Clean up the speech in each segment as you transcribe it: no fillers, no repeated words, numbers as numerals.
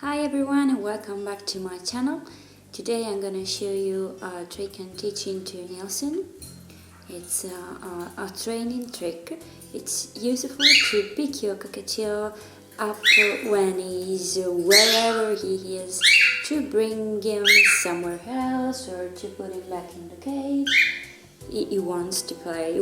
Hi everyone and welcome back to my channel. Today I'm gonna show you a trick I'm teaching to Nilsson. It's a training trick. It's useful to pick your cockatiel up when he's wherever he is, to bring him somewhere else or to put him back in the cage. He wants to play,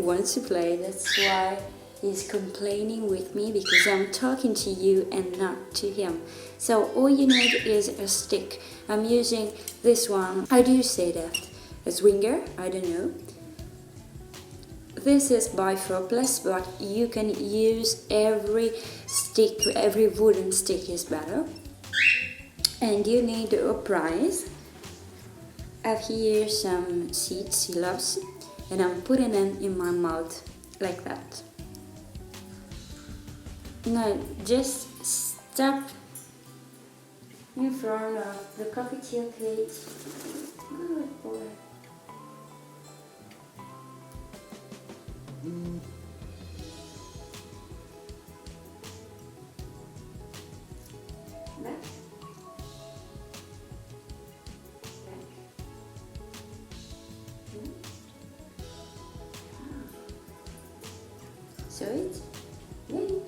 that's why he's complaining with me, because I'm talking to you and not to him. So all you need is a stick. I'm using this one. How do you say that? A swinger? I don't know. This is bifocaless, but you can use every stick, every wooden stick is better. And you need a prize. I have here some seeds he loves, and I'm putting them in my mouth like that. Now just step in front of the cockatiel cage. Good boy. Back. So it's yay.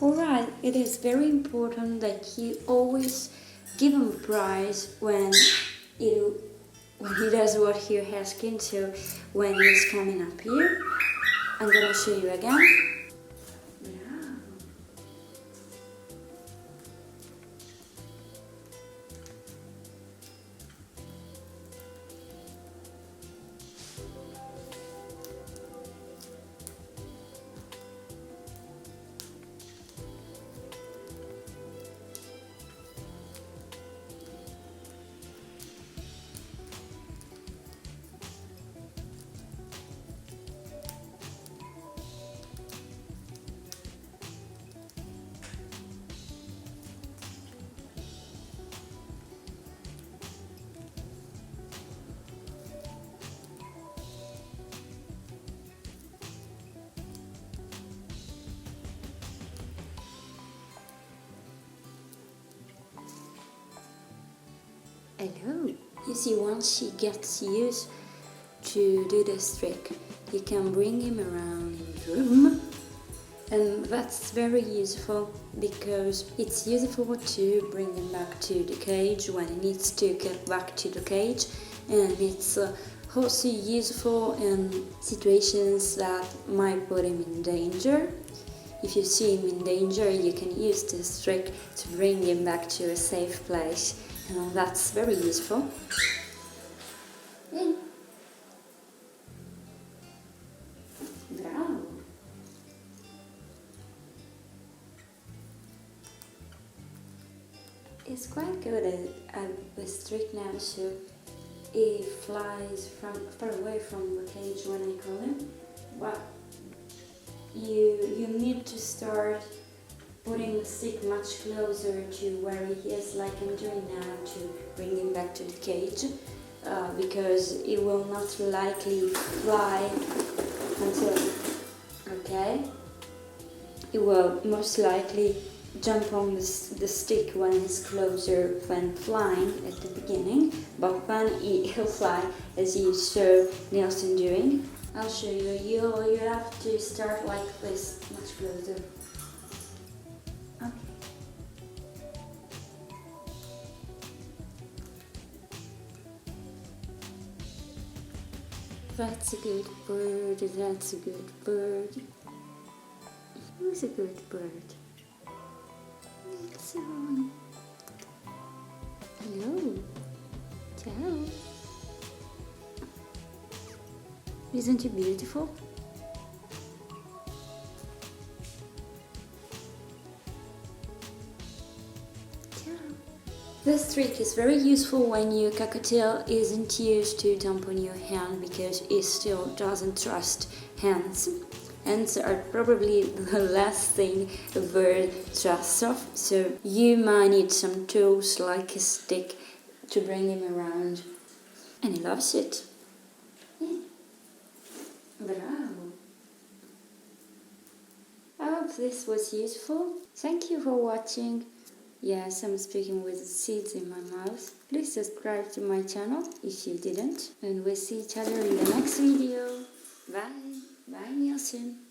Alright, it is very important that you always give him a prize when he does what you're asking. So when he's coming up here, I'm gonna show you again. Hello. You see, once he gets used to do this trick, you can bring him around in the room, and that's very useful because it's useful to bring him back to the cage when he needs to get back to the cage, and it's also useful in situations that might put him in danger. If you see him in danger, you can use this trick to bring him back to a safe place. That's very useful. Yeah. Bravo. He's quite good at this trick now, so he flies far away from the cage when I call him. But you need to start putting the stick much closer to where he is, like I'm doing now, to bring him back to the cage, because he will not likely fly until, okay? He will most likely jump on the stick when he's closer when flying at the beginning, but when he'll fly, as you saw Nilsson doing. I'll show you. You have to start like this, much closer. That's a good bird, that's a good bird. Who's a good bird? Nilsson. Hello. Ciao. Isn't he beautiful? This trick is very useful when your cockatiel isn't used to jump on your hand, because he still doesn't trust hands. Hands are probably the last thing a bird trusts of, so you might need some tools like a stick to bring him around. And he loves it. Bravo! I hope this was useful. Thank you for watching. Yes, I'm speaking with seeds in my mouth. Please subscribe to my channel if you didn't. And we'll see each other in the next video. Bye. Bye, Nilsson.